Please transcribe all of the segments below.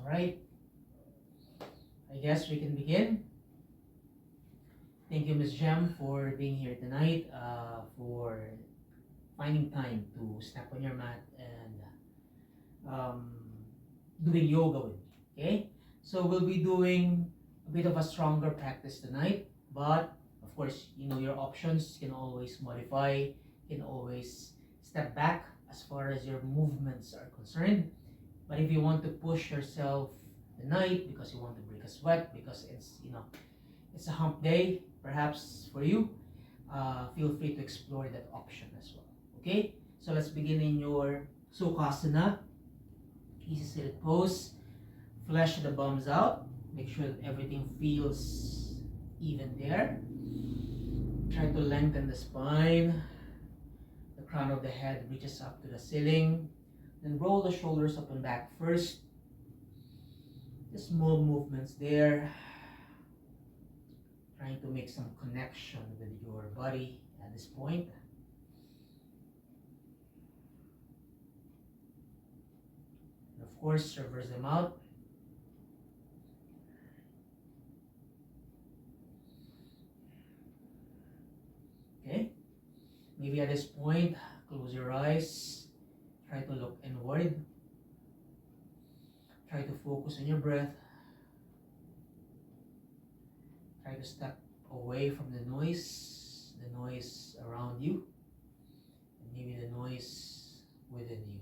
Alright, I guess we can begin. Thank you, Ms. Jem, for being here tonight, for finding time to step on your mat and doing yoga with me. Okay, so we'll be doing a bit of a stronger practice tonight, but of course, you know your options. You can always modify, you can always step back as far as your movements are concerned. But if you want to push yourself tonight because you want to break a sweat, because it's a hump day, perhaps for you, feel free to explore that option as well. Okay, so let's begin in your Sukhasana, easy seated pose. Flesh the bums out. Make sure that everything feels even there. Try to lengthen the spine. The crown of the head reaches up to the ceiling. Then roll the shoulders up and back first. Just small movements there. Trying to make some connection with your body at this point. And of course, reverse them out. Okay, maybe at this point, close your eyes, try to look inward, try to focus on your breath, try to step away from the noise around you, and maybe the noise within you.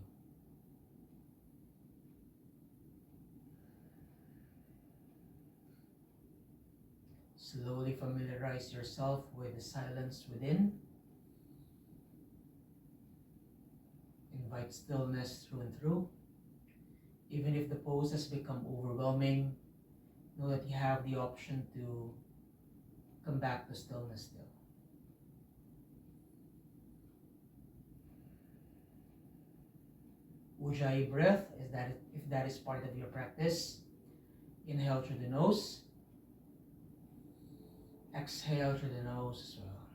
Slowly familiarize yourself with the silence within. Invite stillness through and through. Even if the pose has become overwhelming, know that you have the option to come back to stillness still. Ujjayi breath, if that is part of your practice. Inhale through the nose. Exhale through the nose as well.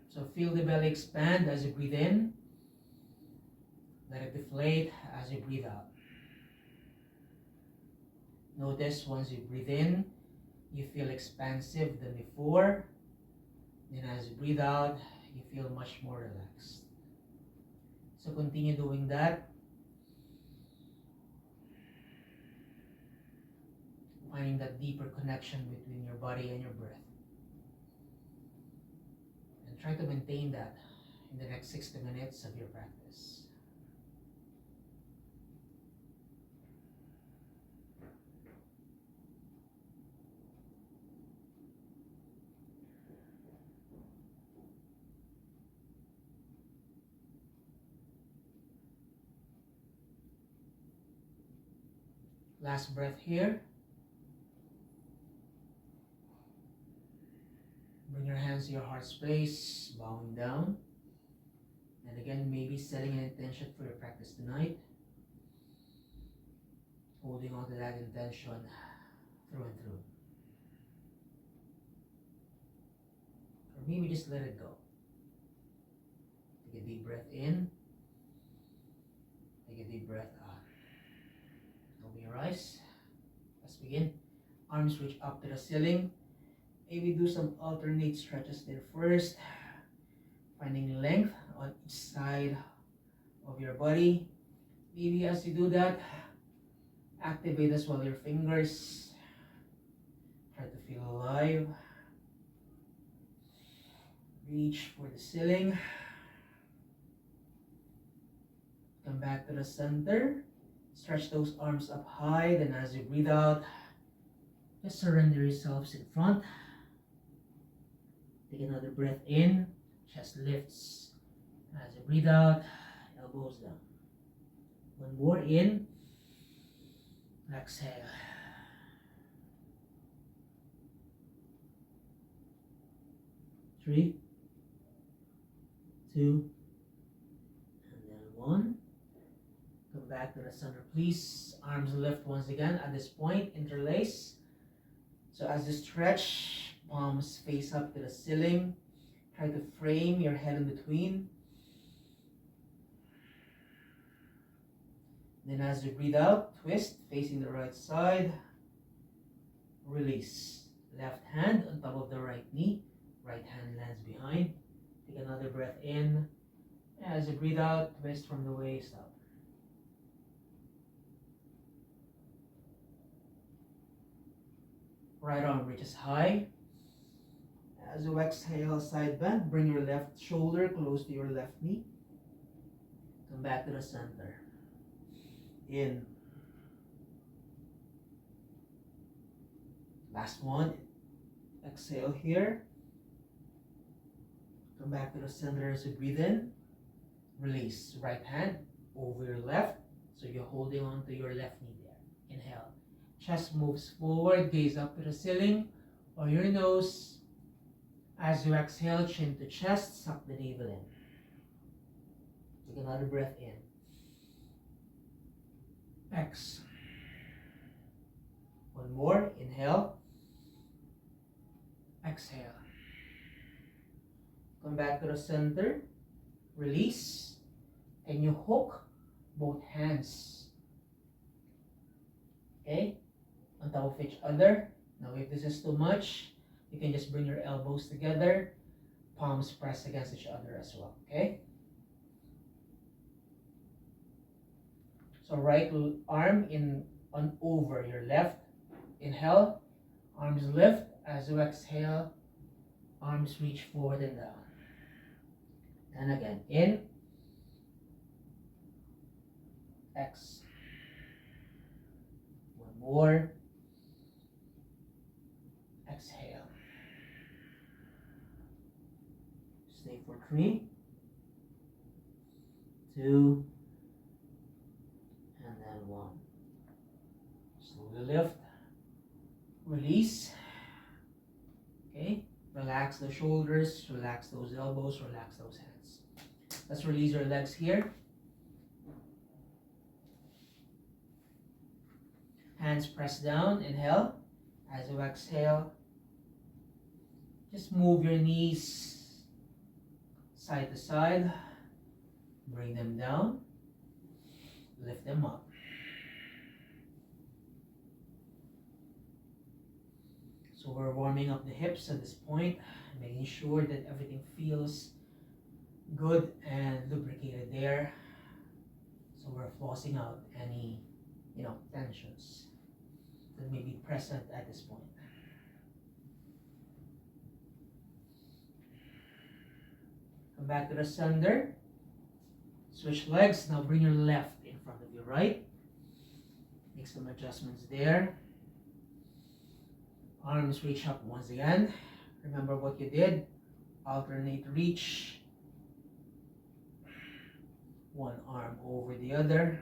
So feel the belly expand as you breathe in. Let it deflate as you breathe out. Notice once you breathe in, you feel expansive than before. Then as you breathe out, you feel much more relaxed. So continue doing that. Finding that deeper connection between your body and your breath. And try to maintain that in the next 60 minutes of your practice. Last breath here. Bring your hands to your heart space, bowing down. And again, maybe setting an intention for your practice tonight. Holding on to that intention through and through. Or maybe just let it go. Take a deep breath in. Take a deep breath out. Open your eyes. Let's begin. Arms reach up to the ceiling. Maybe do some alternate stretches there first. Finding length on each side of your body. Maybe as you do that, activate as well your fingers. Try to feel alive. Reach for the ceiling. Come back to the center. Stretch those arms up high. Then as you breathe out, just surrender yourselves in front. Take another breath in. Chest lifts. As you breathe out, elbows down. One more in. Exhale. 3, 2, and then 1. Come back to the center, please. Arms lift once again. At this point, interlace. So as you stretch, palms face up to the ceiling. Try to frame your head in between. Then as you breathe out, twist facing the right side. Release. Left hand on top of the right knee. Right hand lands behind. Take another breath in. As you breathe out, twist from the waist up. Right arm reaches high. As you exhale, side bend, bring your left shoulder close to your left knee. Come back to the center. In. Last one. Exhale here. Come back to the center as you breathe in. Release. Right hand over your left. So you're holding on to your left knee there. Inhale. Chest moves forward. Gaze up to the ceiling or your nose. As you exhale, chin to chest. Suck the navel in. Take another breath in. X. One more. Inhale. Exhale. Come back to the center. Release. Can you hook both hands? Okay? On top of each other. Now if this is too much, you can just bring your elbows together. Palms press against each other as well. Okay? So right arm in on over your left. Inhale. Arms lift. As you exhale, arms reach forward and down. And again, in. X. One more. Exhale. Stay for 3, 2, and then 1. Slowly lift. Release. Okay, relax the shoulders, relax those elbows, relax those hands. Let's release your legs here. Hands press down, inhale. As you exhale, just move your knees side to side. Bring them down, lift them up. So we're warming up the hips at this point, making sure that everything feels good and lubricated there. So we're flossing out any, tensions that may be present at this point. Come back to the center. Switch legs. Now bring your left in front of your right. Make some adjustments there. Arms reach up once again. Remember what you did. Alternate reach. One arm over the other.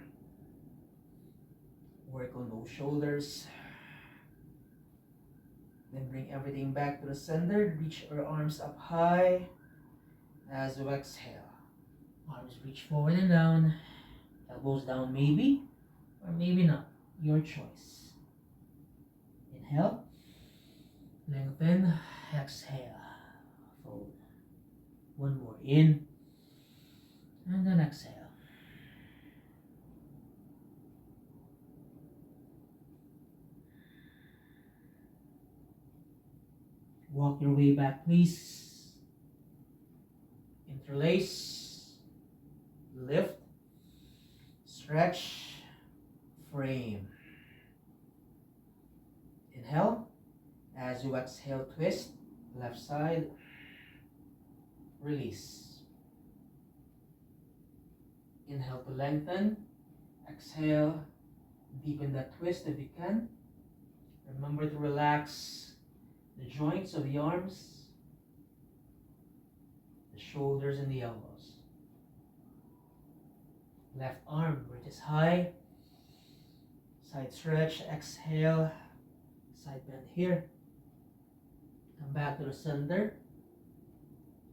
Work on those shoulders. Then bring everything back to the center. Reach your arms up high. As you exhale. Arms reach forward and down. Elbows down maybe. Or maybe not. Your choice. Inhale. Lengthen, exhale, fold. One more, in, and then exhale. Walk your way back, please. Interlace, lift, stretch, frame. Inhale. As you exhale, twist, left side, release. Inhale to lengthen, exhale, deepen that twist if you can. Remember to relax the joints of the arms, the shoulders and the elbows. Left arm reaches high, side stretch, exhale, side bend here. Come back to the center.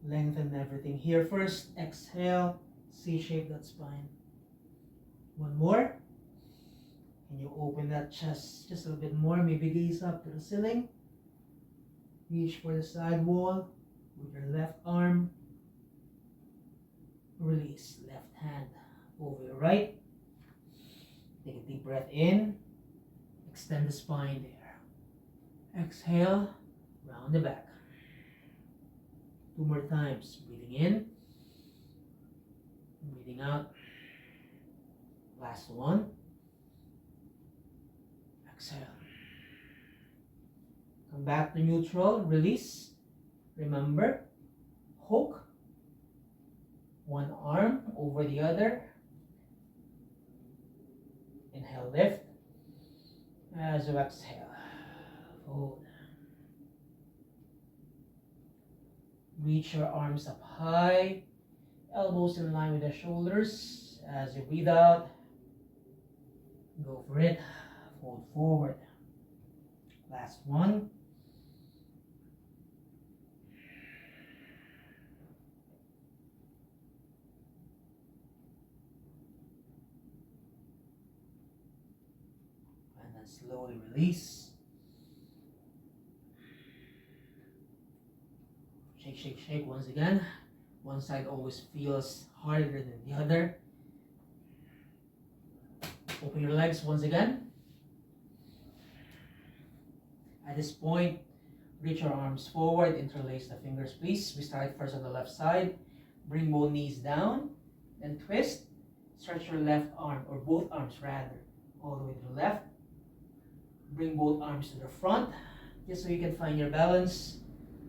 Lengthen everything here first. Exhale. C-shape that spine. One more. Can you open that chest just a little bit more? Maybe gaze up to the ceiling. Reach for the side wall with your left arm. Release. Left hand over your right. Take a deep breath in. Extend the spine there. Exhale, round the back. 2 more times. Breathing in. Breathing out. Last one. Exhale. Come back to neutral. Release. Remember, hook. One arm over the other. Inhale, lift. As you exhale, fold. Reach your arms up high. Elbows in line with the shoulders. As you breathe out, go for it. Fold forward. Last one. And then slowly release. Shake, shake, shake once again. One side always feels harder than the other. Open your legs once again. At this point, reach your arms forward, interlace the fingers please. We start first on the left side. Bring both knees down, then twist. Stretch your left arm, or both arms rather, all the way to the left. Bring both arms to the front, just so you can find your balance,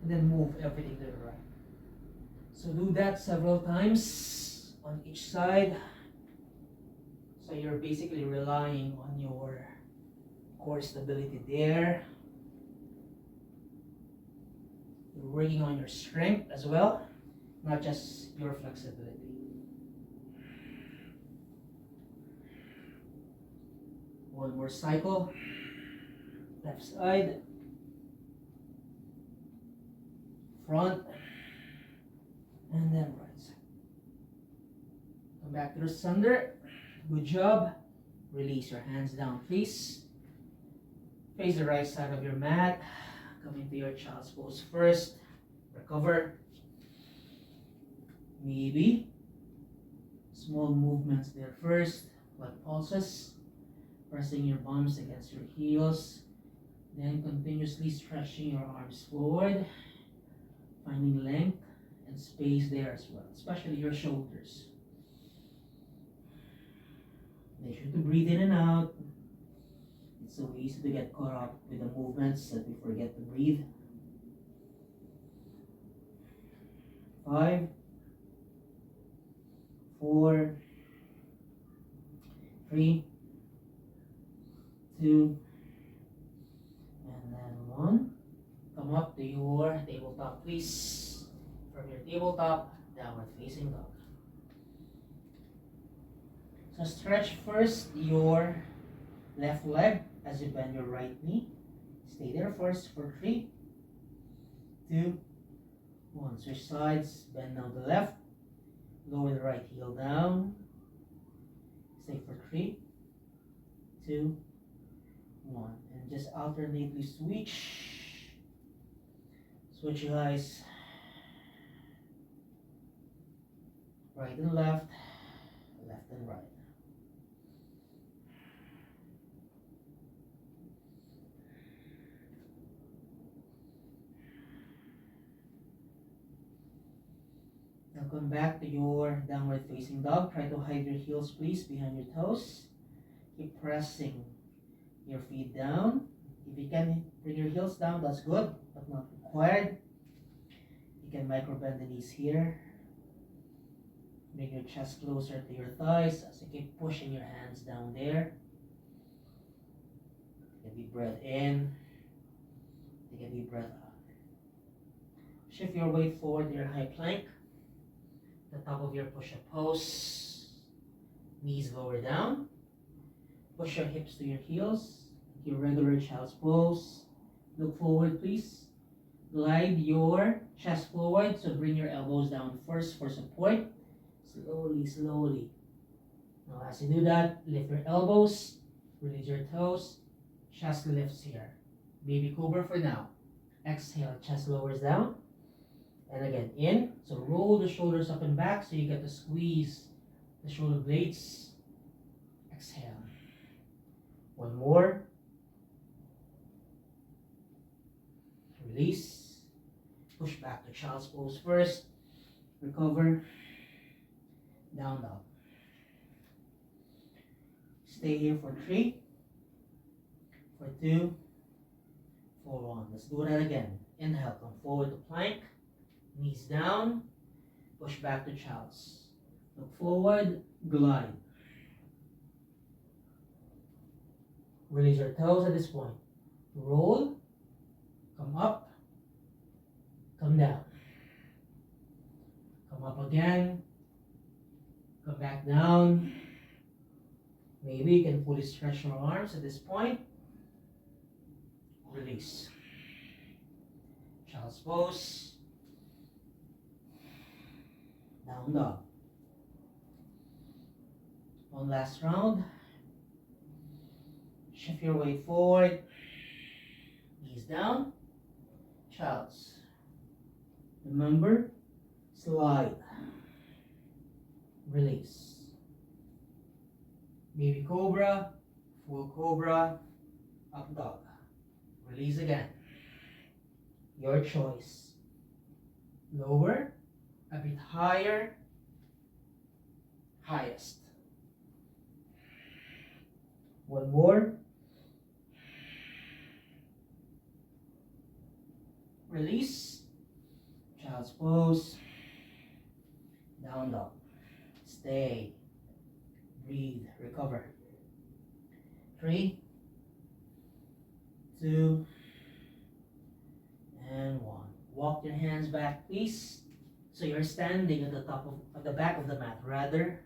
and then move everything to the right. So do that several times on each side. So you're basically relying on your core stability there. You're working on your strength as well, not just your flexibility. One more cycle. Left side. Front. And then right side. Come back to the center. Good job. Release your hands down, please. Face the right side of your mat. Come into your child's pose first. Recover. Maybe small movements there first, like pulses. Pressing your bums against your heels. Then continuously stretching your arms forward. Finding length and space there as well, especially your shoulders. Make sure to breathe in and out. It's so easy to get caught up with the movements that we forget to breathe. 5, 4, 3, 2, and then 1. Come up to your tabletop, please. From your tabletop, downward facing dog. So stretch first your left leg as you bend your right knee. Stay there first for 3, 2, 1. Switch sides, bend down the left. Lower the right heel down. Stay for 3, 2, 1. And just alternately switch. Switch your eyes. Right and left, left and right. Now come back to your downward facing dog. Try to hide your heels please behind your toes. Keep pressing your feet down. If you can bring your heels down, that's good, but not required. You can micro bend the knees here. Bring your chest closer to your thighs as you keep pushing your hands down there. Take a deep breath in. Take a deep breath out. Shift your weight forward to your high plank. The top of your push-up pose. Knees lower down. Push your hips to your heels. Your regular child's pose. Look forward please. Glide your chest forward, so bring your elbows down first for support. Slowly, slowly. Now as you do that, lift your elbows, release your toes, chest lifts here. Baby cobra for now. Exhale, chest lowers down. And again, in. So roll the shoulders up and back so you get to squeeze the shoulder blades. Exhale. One more. Release. Push back to child's pose first. Recover. Down dog. Stay here for 3, for 2, for 1. Let's do that again. Inhale, come forward to plank. Knees down. Push back to child's. Look forward. Glide. Release your toes at this point. Roll. Come up. Come down. Come up again. Come back down. Maybe you can fully stretch your arms at this point. Release. Child's pose. Down dog. One last round. Shift your weight forward. Knees down. Child's. Remember, slide. Release. Baby cobra, full cobra, up dog. Release again. Your choice. Lower, a bit higher, highest. One more. Release. Child's pose. Down dog. Stay. Breathe. Recover. 3, 2, and 1. Walk your hands back, please. So you're standing at the at the back of the mat. Rather,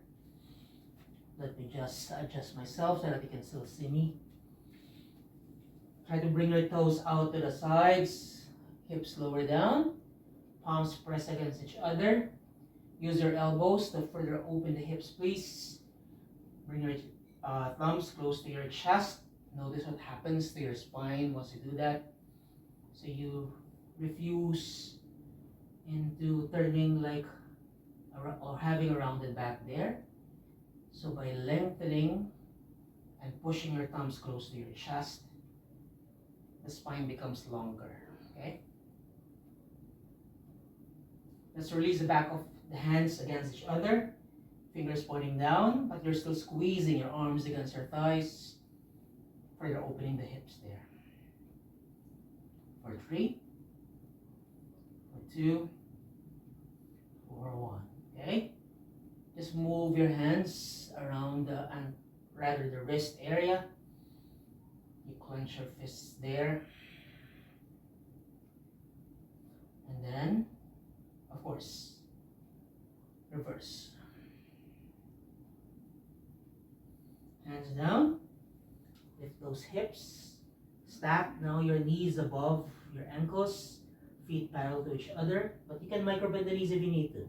let me just adjust myself so that you can still see me. Try to bring your toes out to the sides. Hips lower down. Palms press against each other. Use your elbows to further open the hips, please. Bring your thumbs close to your chest. Notice what happens to your spine once you do that. So you refuse into turning like or having a rounded back there. So by lengthening and pushing your thumbs close to your chest, the spine becomes longer. Okay? Let's release the back of the hands against each other. Fingers pointing down, but you're still squeezing your arms against your thighs. Further opening the hips there. For 3, for 2, for 1. Okay? Just move your hands around the wrist area. You clench your fists there. And then, of course, reverse. Hands down. Lift those hips. Stack now your knees above your ankles. Feet parallel to each other. But you can microbend the knees if you need to.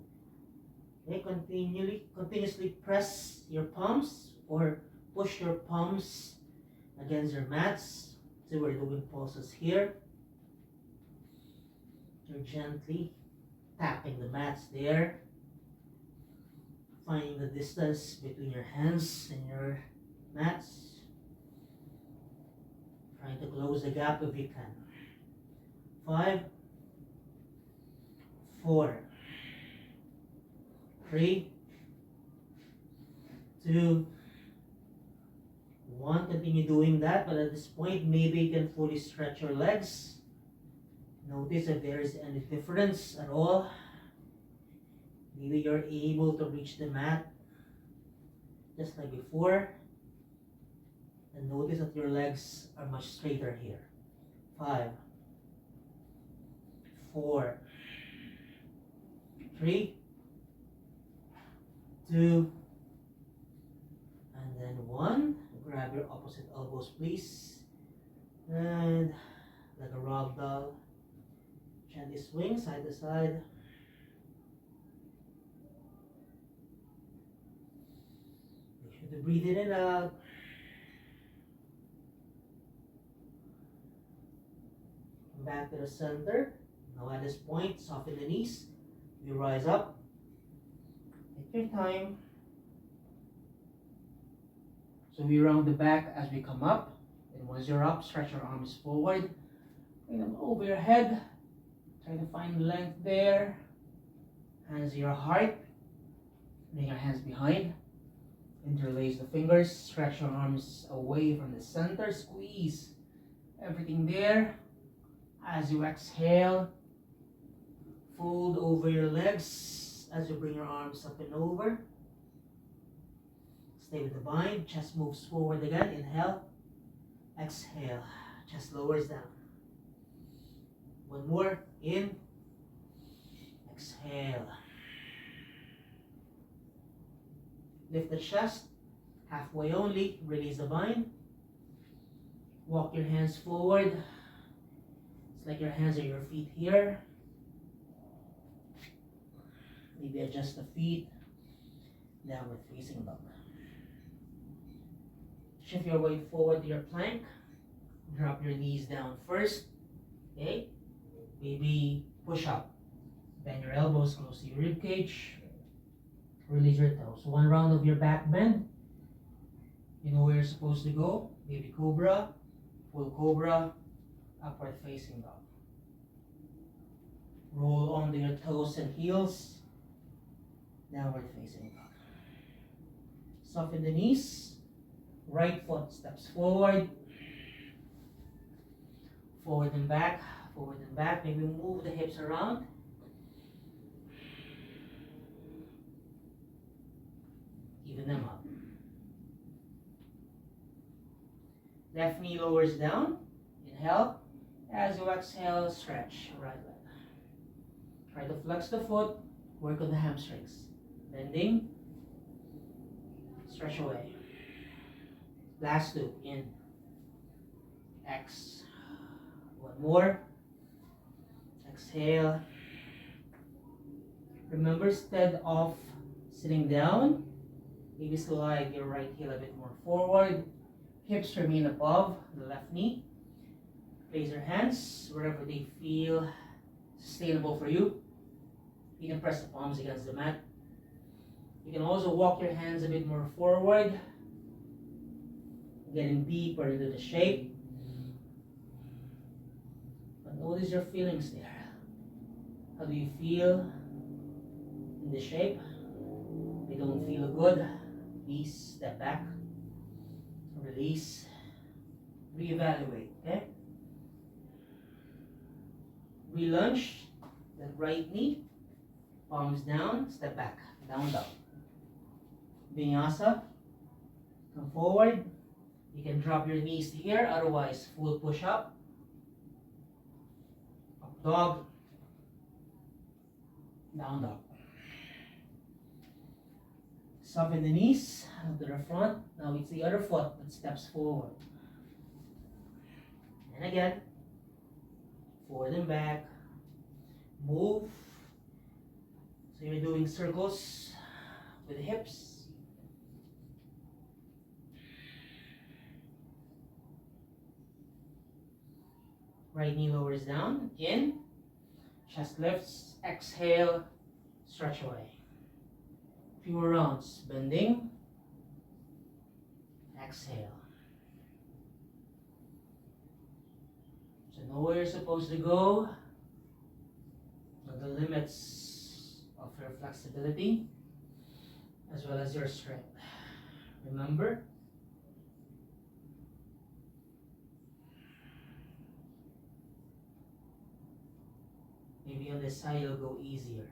Okay, continuously press your palms or push your palms against your mats. So we're doing pulses here. You're gently tapping the mats there. Finding the distance between your hands and your mats. Trying to close the gap if you can. 5, 4, 3, 2, 1. Continue doing that, but at this point, maybe you can fully stretch your legs. Notice if there is any difference at all. Maybe you're able to reach the mat just like before. And notice that your legs are much straighter here. 5, 4, 3, 2, and then 1. Grab your opposite elbows, please. And like a rag doll, gently swing side to side. Make sure to breathe in and out. Back to the center. Now at this point, soften the knees. You rise up. Take your time. So we round the back as we come up. And once you're up, stretch your arms forward. Bring them over your head. Try to find length there. Hands to your heart. Bring your hands behind. Interlace the fingers. Stretch your arms away from the center. Squeeze everything there. As you exhale, fold over your legs as you bring your arms up and over. Stay with the bind. Chest moves forward again. Inhale. Exhale. Chest lowers down. One more. In. Exhale. Lift the chest. Halfway only. Release the bind. Walk your hands forward. It's like your hands are your feet here. Maybe adjust the feet. Downward facing dog. Shift your weight forward to your plank. Drop your knees down first. Okay? Maybe push up. Bend your elbows close to your rib cage. Release your toes. One round of your back bend. You know where you're supposed to go. Baby cobra, full cobra, upward facing dog. Roll onto your toes and heels. Downward facing dog. Soften the knees. Right foot steps forward. Forward and back. Forward and back. Maybe move the hips around. Even them up. Left knee lowers down. Inhale. As you exhale, stretch right leg. Try to flex the foot. Work on the hamstrings. Bending. Stretch away. Last two. In. X. One more. Exhale. Remember, instead of sitting down, maybe slide your right heel a bit more forward. Hips remain above the left knee. Place your hands wherever they feel sustainable for you. You can press the palms against the mat. You can also walk your hands a bit more forward, getting deeper into the shape. But notice your feelings there. How do you feel in the shape? If you don't feel good, please step back, release, reevaluate, okay? Re-lunge, that right knee, palms down, step back, down dog. Vinyasa, come forward. You can drop your knees here, otherwise full push up. Up dog, down dog. Soften the knees up to the front. Now it's the other foot that steps forward. And again, forward and back. Move. So you're doing circles with the hips. Right knee lowers down. In. Chest lifts. Exhale. Stretch away. Few more rounds. Bending. Exhale. So know where you're supposed to go. Know the limits of your flexibility as well as your strength. Remember, maybe on this side you'll go easier.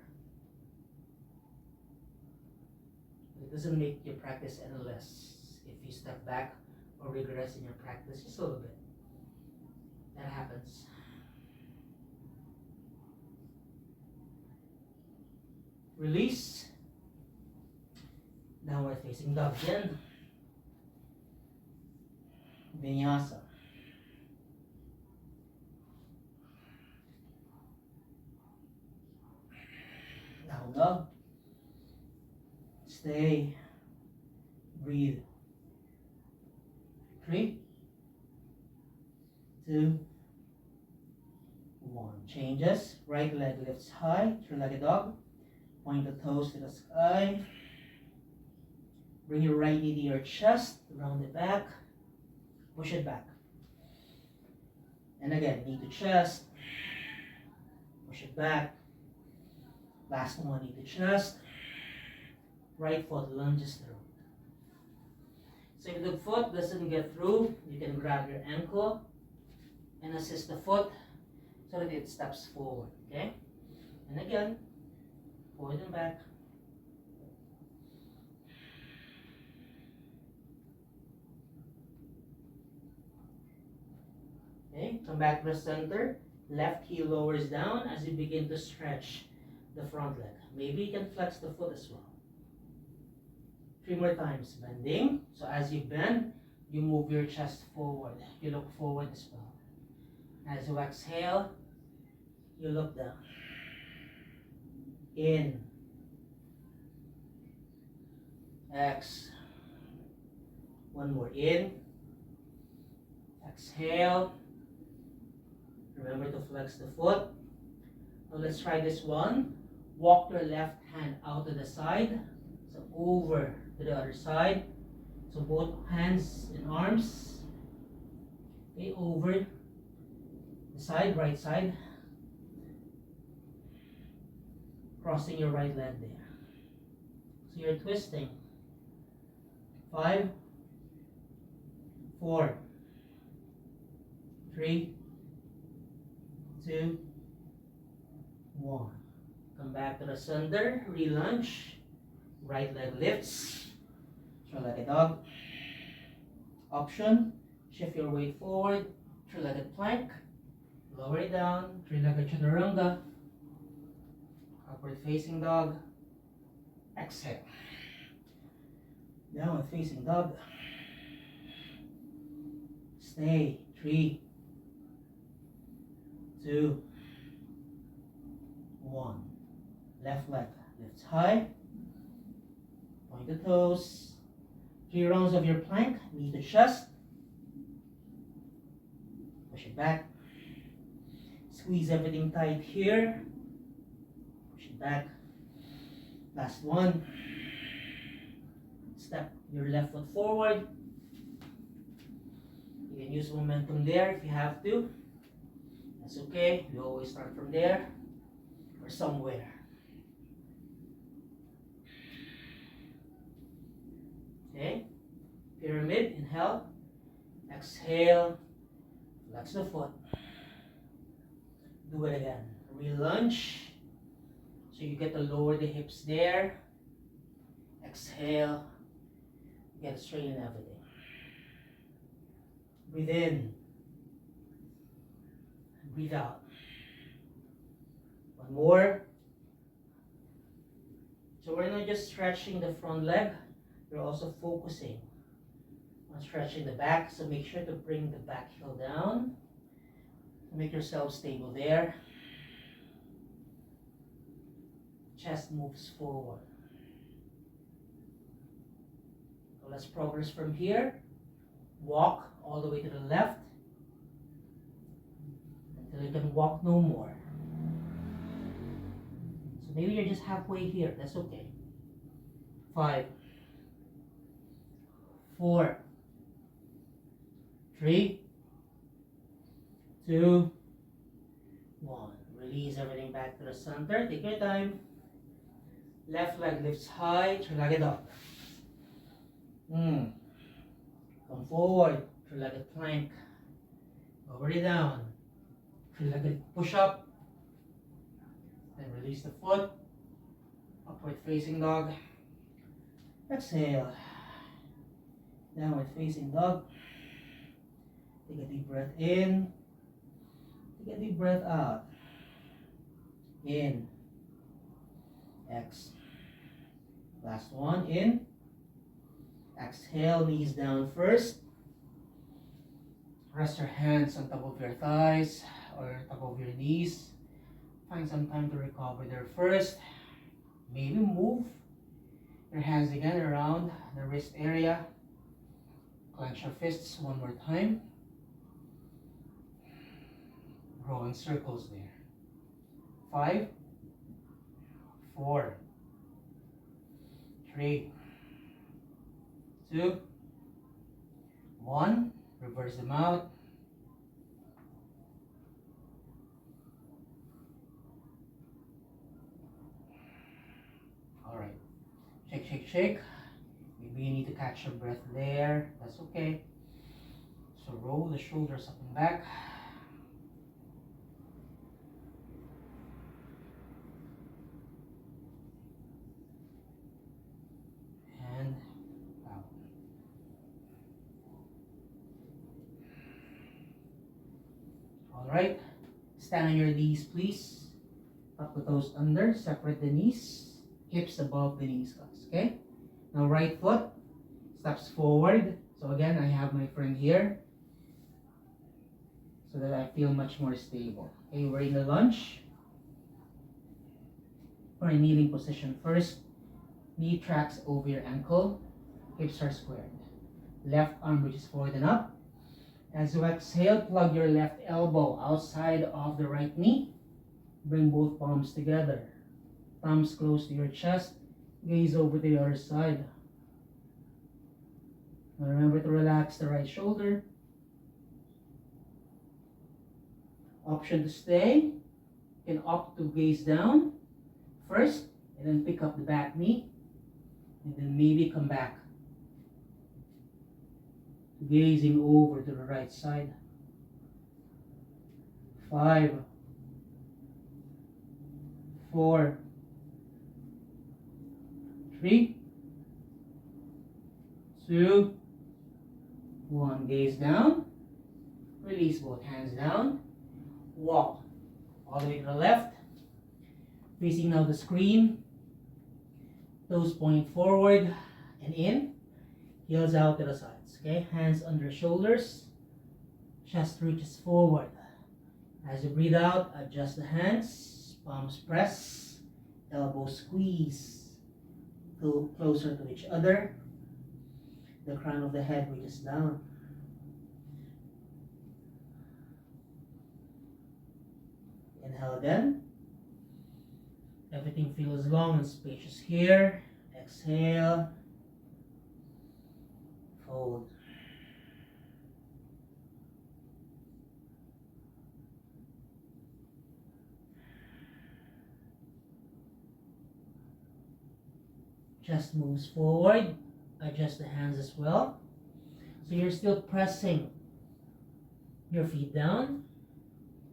It doesn't make your practice any less if you step back or regress in your practice just a little bit. That happens. Release. Downward facing dog again. Vinyasa. Down dog. Stay. Breathe. 3, 2, 1. Changes. Right leg lifts high. Three-legged dog. Point the toes to the sky. Bring your right knee to your chest. Round it back. Push it back. And again, knee to chest. Push it back. Last one, knee to chest. Right foot lunges through. So if the foot doesn't get through, you can grab your ankle and assist the foot so that it steps forward, okay? And again, forward and back. Okay, come back to the center. Left heel lowers down as you begin to stretch the front leg. Maybe you can flex the foot as well. 3 more times, bending. So as you bend, you move your chest forward. You look forward as well. As you exhale, you look down. In. X. One more in. Exhale. Remember to flex the foot. Now let's try this one. Walk your left hand out to the side. So over to the other side. So both hands and arms. Okay, over the side, right side. Crossing your right leg there. So you're twisting. 5, 4, 3, 2, 1. Come back to the center, re-lunge. Right leg lifts. Three-legged dog. Option, shift your weight forward. Three-legged plank. Lower it down. Three-legged chaturanga. Upward facing dog. Exhale. Downward facing dog. Stay. 3, 2, 1. Left leg lifts high. Point the toes. 3 rounds of your plank. Knee to chest. Push it back. Squeeze everything tight here. Push it back. Last one. Step your left foot forward. You can use momentum there if you have to. That's okay. You always start from there or somewhere. Okay. Pyramid, inhale. Exhale. Flex the foot. Do it again. Re-lunge. So you get to lower the hips there. Exhale. Get straighten everything. Breathe in. Breathe out. One more. So we're not just stretching the front leg, we're also focusing on stretching the back. So make sure to bring the back heel down. Make yourself stable there. Chest moves forward. So let's progress from here. Walk all the way to the left until you can walk no more. So maybe you're just halfway here. That's okay. 5, 4, 3, 2, 1. Release everything back to the center. Take your time. Left leg lifts high. Three-legged dog. Come forward. Three-legged plank. Lower it down. Three-legged push-up. Then release the foot. Upward facing dog. Exhale. Downward facing dog. Take a deep breath in. Take a deep breath out. In. X. Last one. In. Exhale. Knees down first. Rest your hands on top of your thighs or top of your knees. Find some time to recover there first. Maybe move your hands again around the wrist area. Clench your fists one more time. Row in circles there. 5, 4, 3, 2, 1. Reverse them out. Alright. Shake, shake, shake. Maybe you need to catch your breath there. That's okay. So roll the shoulders up and back. And out. Alright. Stand on your knees, please. Tuck the toes under. Separate the knees. Hips above the knees, guys. Okay? Now right foot steps forward. So again, I have my friend here so that I feel much more stable. Okay, we're in the lunge. Or a kneeling position first. Knee tracks over your ankle. Hips are squared. Left arm reaches forward and up. As you exhale, plug your left elbow outside of the right knee. Bring both palms together. Thumbs close to your chest. Gaze over to the other side. Now remember to relax the right shoulder. Option to stay. You can opt to gaze down first and then pick up the back knee. And then maybe come back. Gazing over to the right side. 5, 4, 3, 2, 1. Gaze down. Release both hands down. Walk all the way to the left. Facing now the screen. Toes point forward and in. Heels out to the sides. Okay, hands under shoulders. Chest reaches forward. As you breathe out, adjust the hands. Palms press. Elbows squeeze. Go closer to each other. The crown of the head reaches down. Inhale again. Everything feels long and spacious here. Exhale. Fold. Chest moves forward. Adjust the hands as well. So you're still pressing your feet down.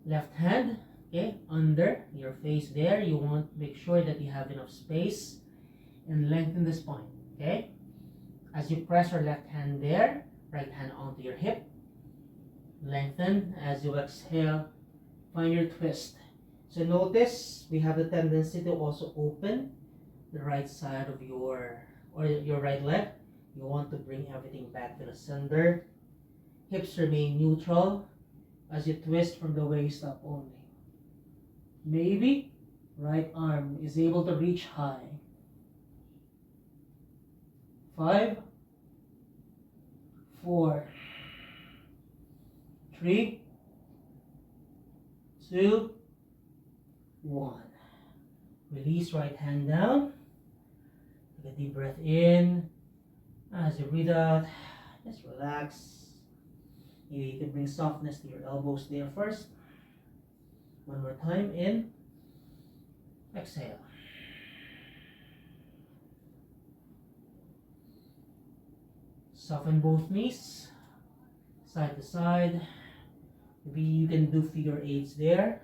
Left hand, okay, under your face there. You want to make sure that you have enough space and lengthen the spine, okay? As you press your left hand there, right hand onto your hip. Lengthen. As you exhale, find your twist. So notice we have the tendency to also open the right side of your right leg. You want to bring everything back to the center. Hips remain neutral as you twist from the waist up only. Maybe right arm is able to reach high. 5, 4, 3, 2, 1. Release right hand down. Take a deep breath in. As you breathe out, just relax. You can bring softness to your elbows there first. One more time, in. Exhale. Soften both knees, side to side. Maybe you can do figure 8s there,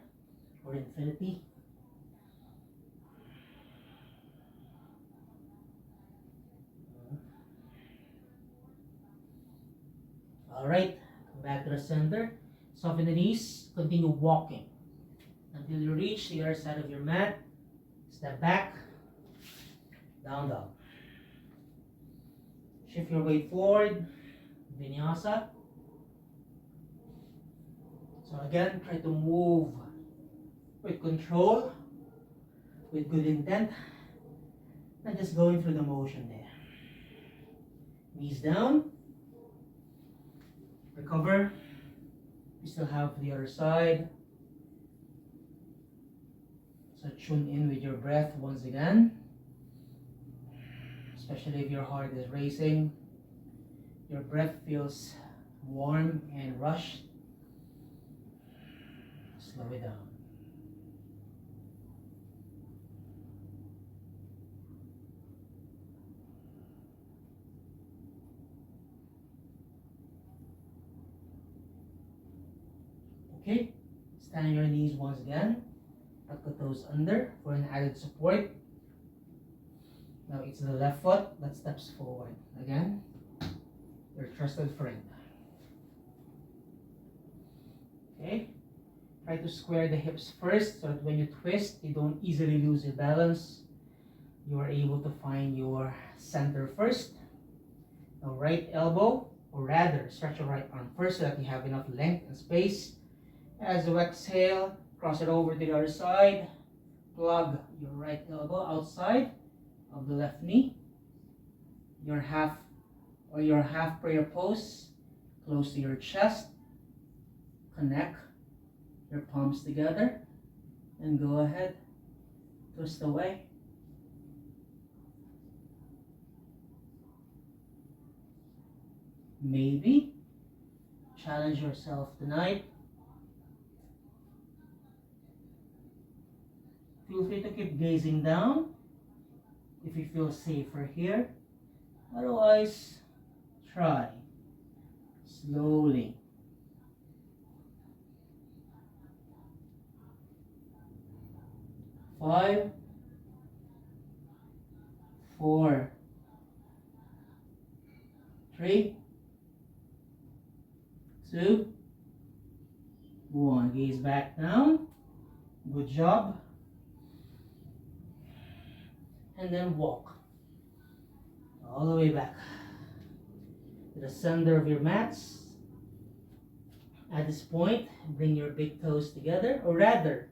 or infinity. Alright, come back to the center. Soften the knees, continue walking until you reach the other side of your mat. Step back, down dog. Shift your weight forward, vinyasa. So again, try to move with control, with good intent, not just going through the motion there. Knees down. Recover. We still have the other side. So tune in with your breath once again. Especially if your heart is racing. Your breath feels warm and rushed. Slow it down. Okay, stand on your knees once again. Tuck the toes under for an added support. Now it's the left foot that steps forward. Again, your trusted friend. Okay, try to square the hips first so that when you twist, you don't easily lose your balance. You are able to find your center first. Now right elbow, or rather stretch your right arm first so that you have enough length and space. As you exhale, cross it over to the other side. Plug your right elbow outside of the left knee. Your half prayer pose close to your chest. Connect your palms together and go ahead, twist away. Maybe challenge yourself tonight. Feel free to keep gazing down if you feel safer here. Otherwise, try slowly. 5, 4, 3, 2, 1. Gaze back down. Good job. And then walk all the way back to the center of your mats. At this point, bring your big toes together, or rather,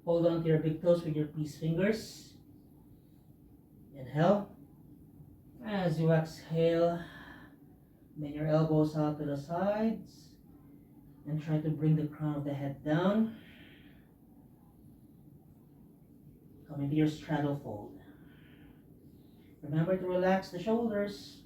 hold on to your big toes with your peace fingers. Inhale. As you exhale, bend your elbows out to the sides and try to bring the crown of the head down. Come into your straddle fold. Remember to relax the shoulders.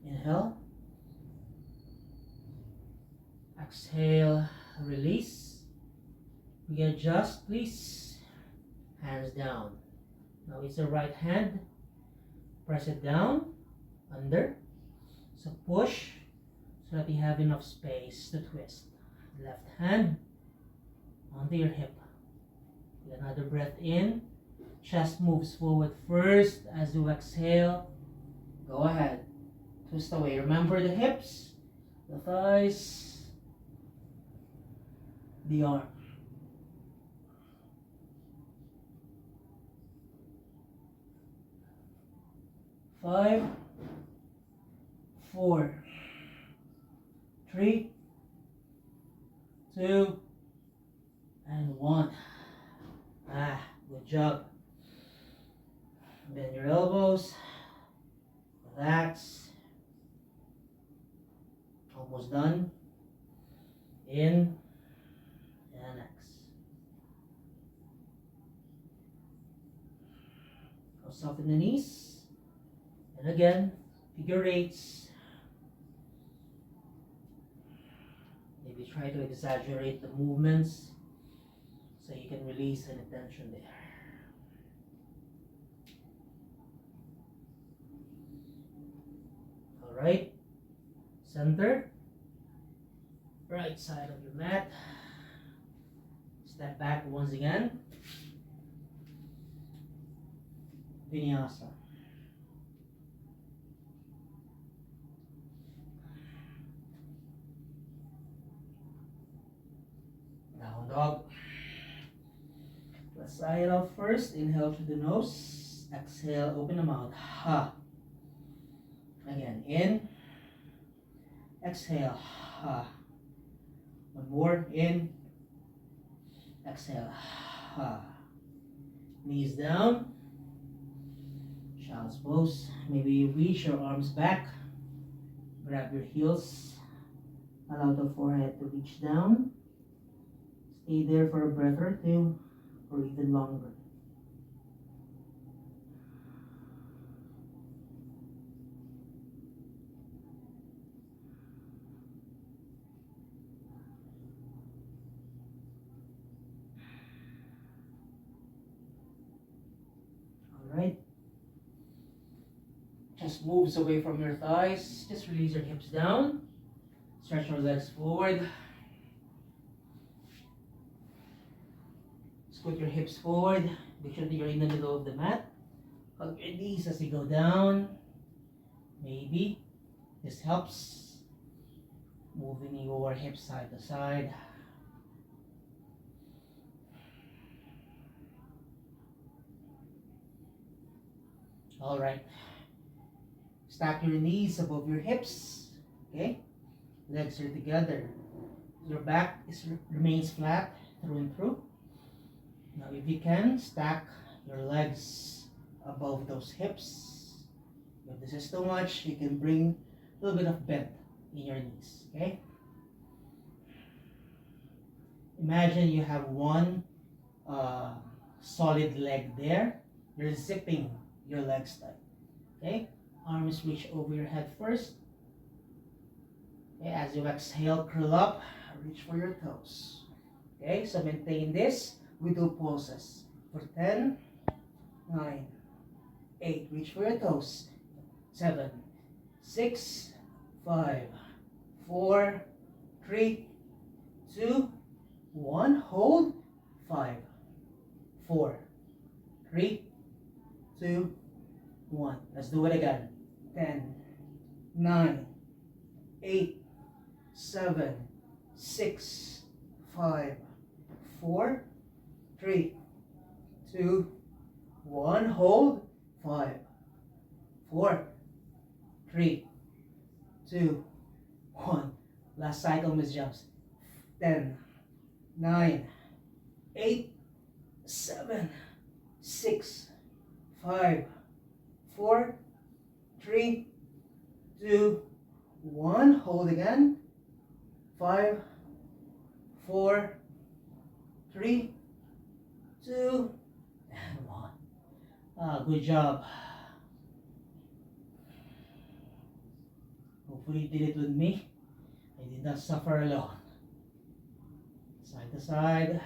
Inhale. Exhale, release. Readjust, please. Hands down. Now it's the right hand. Press it down, under. So push so that you have enough space to twist. Left hand onto your hip. Take another breath in. Chest moves forward first. As you exhale, go ahead. Twist away. Remember the hips, the thighs, the arm. 5, 4, 3, 2, and 1. Good job. Bend your elbows. Relax. Almost done. In and X. Now soften the knees. And again, figure eights. Maybe try to exaggerate the movements so you can release any tension there. Alright, center, right side of your mat. Step back once again. Vinyasa. Down dog. Let's sigh it out first. Inhale through the nose. Exhale, open the mouth. Ha. Again, in. Exhale. Ha. One more. In. Exhale. Ha. Knees down. Child's pose. Maybe you reach your arms back. Grab your heels. Allow the forehead to reach down. Stay there for a breath or two, or even longer. just moves away from your thighs. Just release your hips down. Stretch your legs forward. Scoot your hips forward. Make sure that you're in the middle of the mat. Hug your knees as you go down. Maybe this helps. Moving your hips side to side. All right. Stack your knees above your hips. Okay. Legs are together. Your back remains flat through and through. Now if you can, stack your legs above those hips. If this is too much, you can bring a little bit of bend in your knees. Okay? Imagine you have one solid leg there. You're zipping your legs tight. Okay? Arms reach over your head first. Okay, as you exhale, curl up, reach for your toes. Okay, so maintain this. We do pulses for 10, 9, 8, reach for your toes. 7, 6, 5, 4, 3, 2, 1. Hold. 5, 4, 3, 2, 1. Let's do it again. 10, 9, 8, 7, 6, 5, 4, 3, 2, 1. Hold. 5, 4, 3, 2, 1. Last cycle, Miss Jumps. 10, 9, 8, 7, 6, 5, 4, 3, 2, 1. Hold again. 5, 4, 3, 2, and 1. Good job. Hopefully you did it with me. I did not suffer alone. Side to side.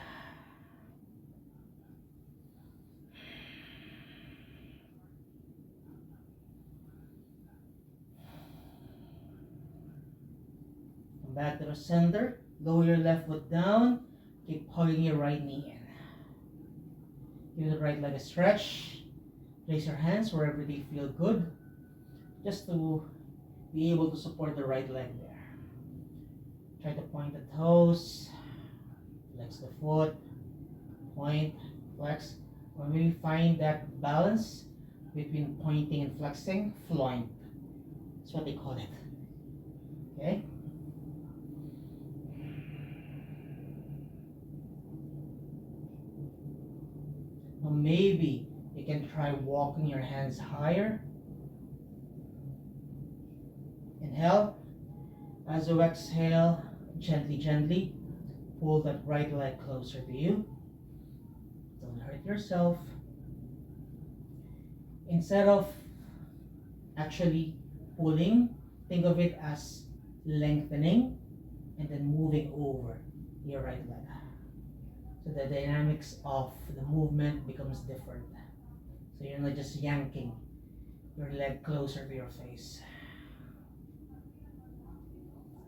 Come back to the center. Lower your left foot down. Keep hugging your right knee in. Give the right leg a stretch. Place your hands wherever they feel good. Just to be able to support the right leg there. Try to point the toes. Flex the foot. Point, flex. When we find that balance between pointing and flexing, floint. That's what they call it. Okay? Now maybe you can try walking your hands higher. Inhale. As you exhale, gently, gently, pull that right leg closer to you. Don't hurt yourself. Instead of actually pulling, think of it as lengthening and then moving over your right leg. So the dynamics of the movement becomes different. So you're not just yanking your leg closer to your face.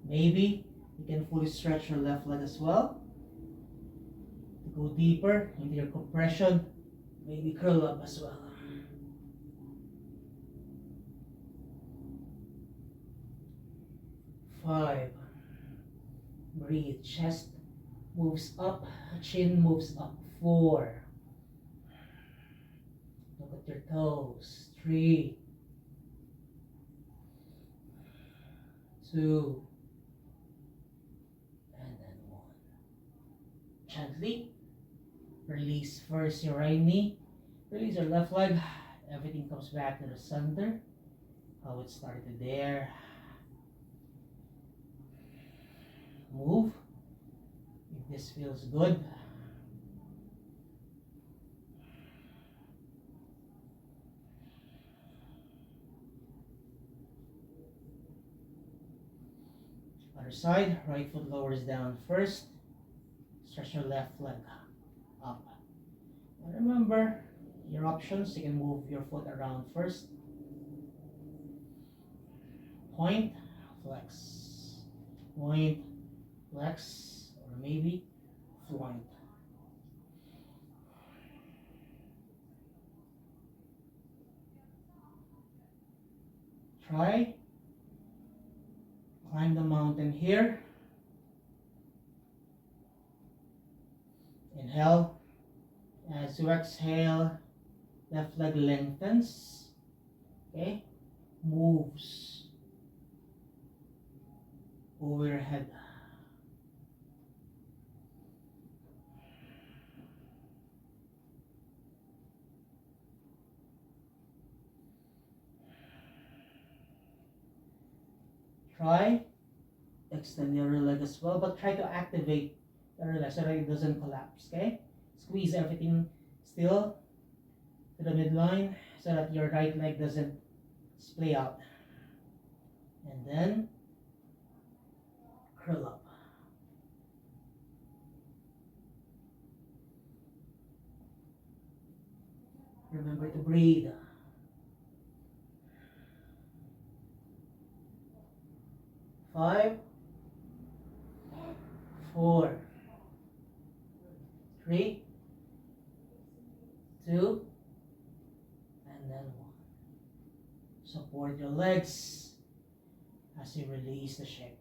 Maybe you can fully stretch your left leg as well. To go deeper into your compression, maybe curl up as well. Five. Breathe. Chest moves up, chin moves up. 4. Look at your toes. 3, 2, and then 1. Gently release first your right knee, release your left leg. Everything comes back to the center. How it started there. Move if this feels good. Other side, right foot lowers down first. Stretch your left leg up. And remember your options. You can move your foot around first. point, flex, point, flex, or maybe point. Try, climb the mountain here. Inhale. As you exhale, left leg lengthens. Okay, moves over your head. Try, extend your rear leg as well, but try to activate the rear leg so that it doesn't collapse, okay? Squeeze everything still to the midline so that your right leg doesn't splay out. And then curl up. Remember to breathe. 5, 4, 3, 2, and then 1. Support your legs as you release the shape.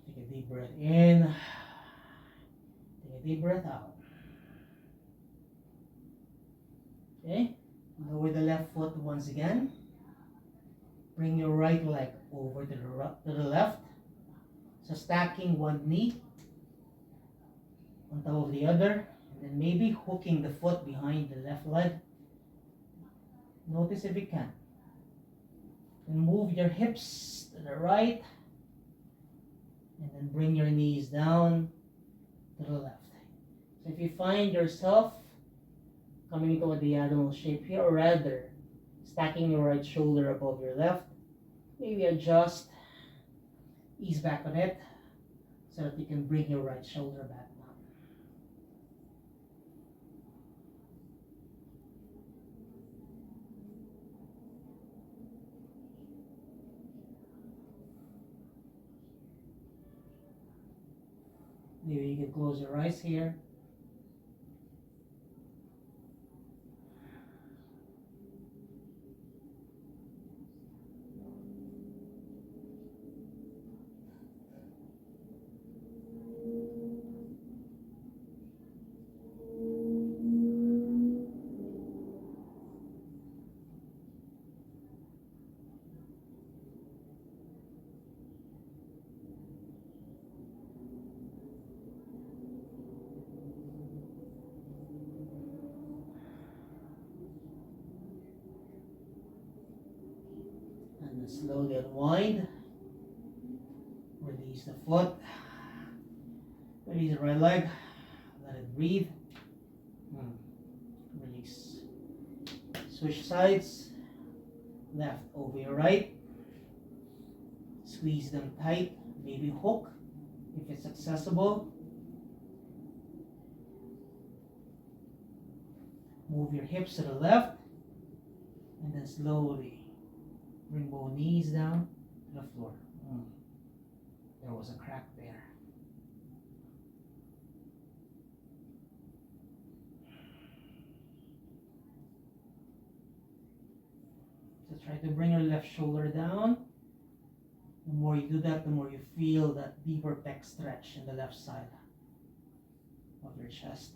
Take a deep breath in. Take a deep breath out. Okay, lower the left foot once again. Bring your right leg over to the left. So stacking one knee on top of the other, and then maybe hooking the foot behind the left leg. Notice if you can. And move your hips to the right, and then bring your knees down to the left. So if you find yourself coming into a diagonal shape here, or rather stacking your right shoulder above your left, maybe adjust, ease back on it so that you can bring your right shoulder back down. Maybe you can close your eyes here. And then slowly unwind. Release the foot. Release the right leg. Let it breathe. Release. Switch sides. Left over your right. Squeeze them tight. Maybe hook if it's accessible. Move your hips to the left. And then slowly bring both knees down to the floor. There was a crack there. So try to bring your left shoulder down. The more you do that, the more you feel that deeper pec stretch in the left side of your chest.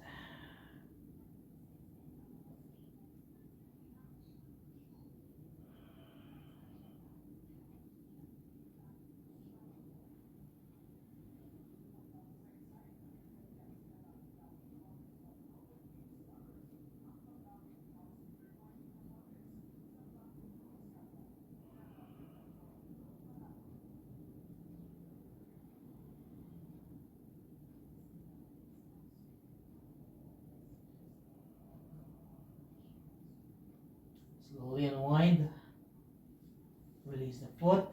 Slowly unwind. Release the foot.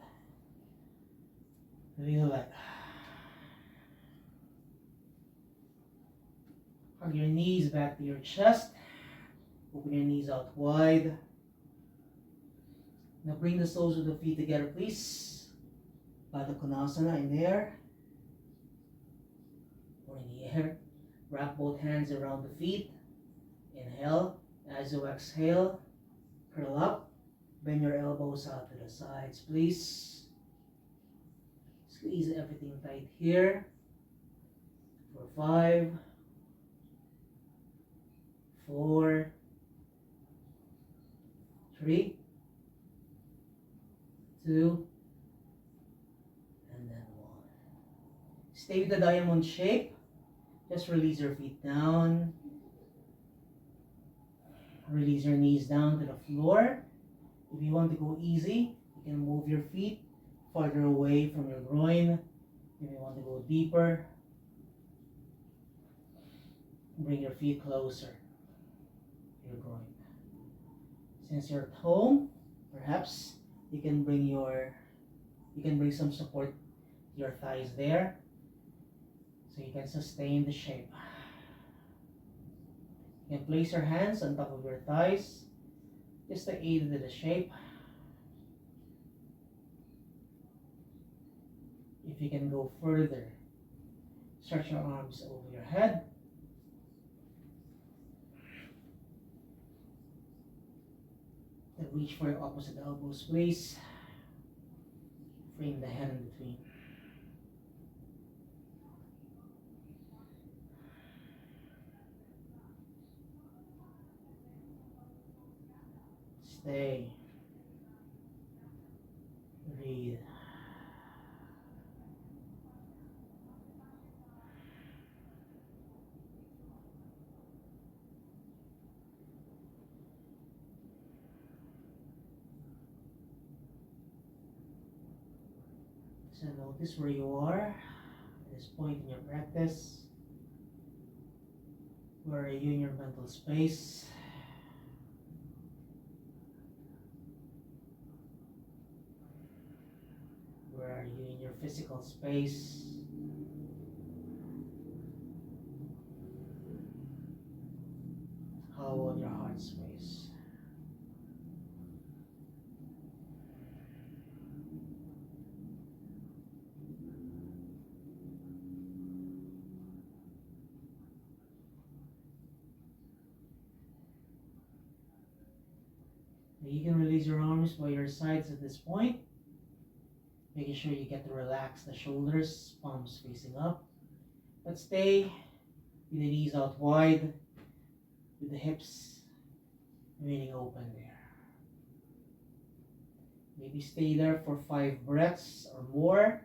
Release the leg. Hug your knees back to your chest. Open your knees out wide. Now bring the soles of the feet together, please. Baddha Konasana in the air. Or in the air. Wrap both hands around the feet. Inhale. As you exhale, curl up. Bend your elbows out to the sides, please. Squeeze everything tight here. For 5, 4, 3, 2, and then 1. Stay with the diamond shape. Just release your feet down. Release your knees down to the floor. If you want to go easy, you can move your feet farther away from your groin. If you want to go deeper, bring your feet closer to your groin. Since you're at home, perhaps you can bring some support to your thighs there, so you can sustain the shape. You can place your hands on top of your thighs just to aid into the shape. If you can go further, stretch your arms over your head. Then reach for your opposite elbows, please. Frame the head in between. Stay. Breathe. So notice where you are at this point in your practice. Where are you in your mental space? Where are you in your physical space? How about your heart space? You can release your arms by your sides at this point, making sure you get to relax the shoulders, palms facing up. But stay with the knees out wide, with the hips remaining open there. Maybe stay there for 5 breaths or more.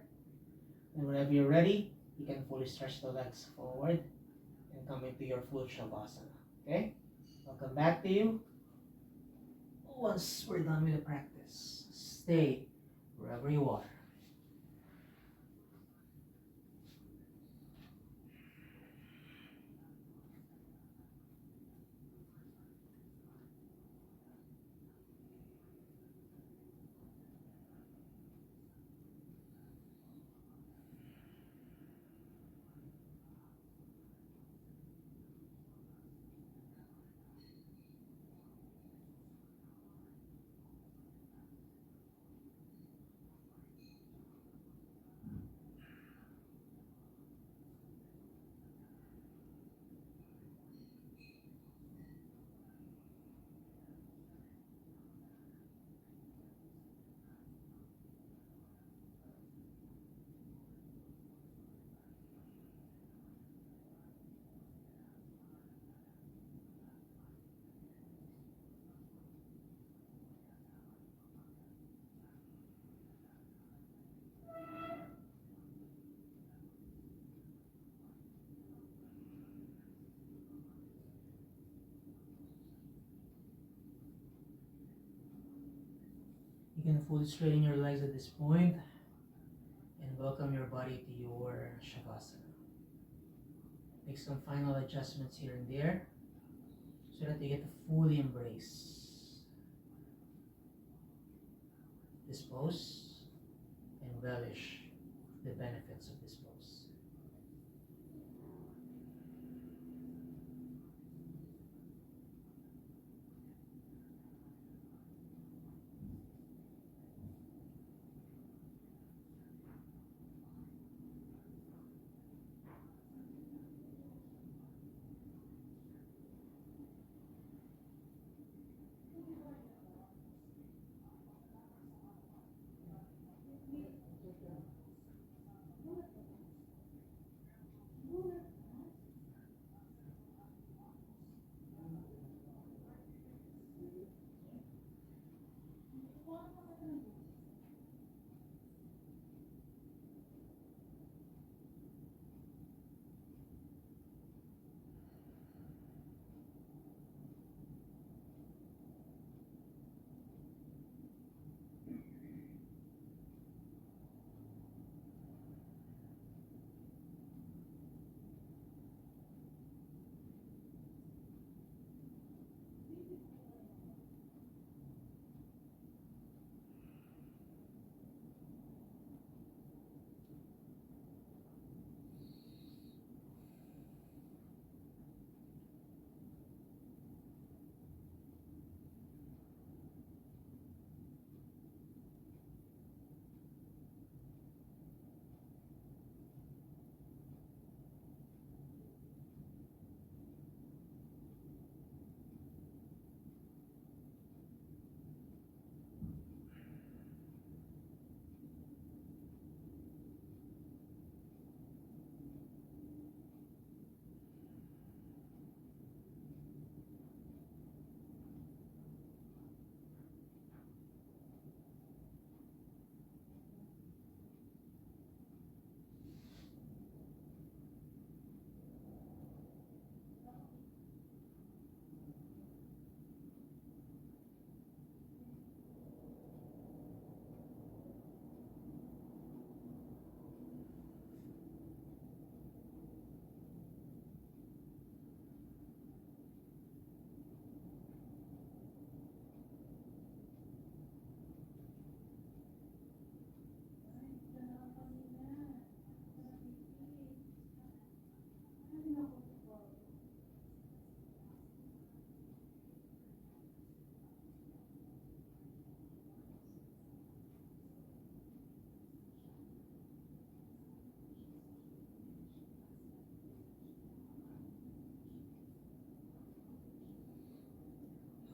And whenever you're ready, you can fully stretch the legs forward and come into your full Shavasana. Okay? I'll come back to you once we're done with the practice. Stay wherever you are. You can fully straighten your legs at this point and welcome your body to your Shavasana. Make some final adjustments here and there so that you get to fully embrace this pose and relish the benefits of this pose.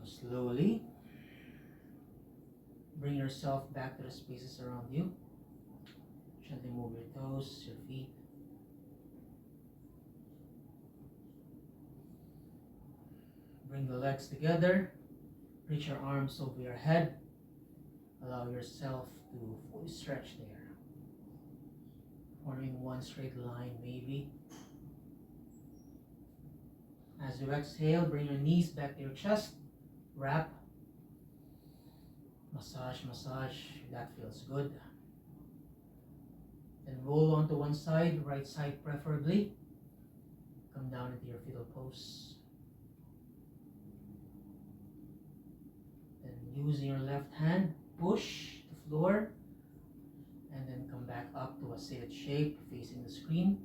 Slowly bring yourself back to the spaces around you. Gently move your toes, your feet. Bring the legs together. Reach your arms over your head. Allow yourself to fully stretch there. Forming one straight line maybe. As you exhale, bring your knees back to your chest. Wrap. Massage, massage. That feels good. Then roll onto one side, right side preferably. Come down into your fetal pose. Then using your left hand, push the floor. And then come back up to a seated shape facing the screen.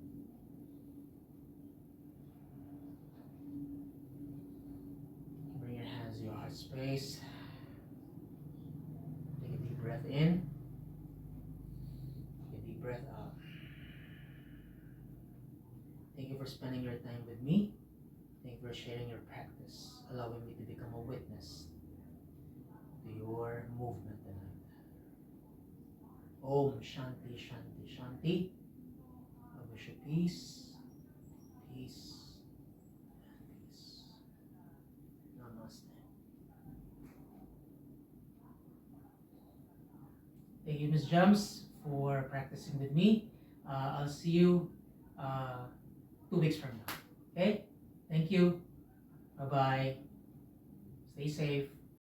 Bring your hands to your heart space. Take a deep breath in. Take a deep breath out. Thank you for spending your time with me. Thank you for sharing your practice, allowing me to become a witness to your movement tonight. Om Shanti Shanti Shanti. I wish you peace, peace, and peace. Namaste. Thank you, Ms. Jums, for practicing with me. I'll see you 2 weeks from now. Okay? Thank you. Bye-bye. Stay safe.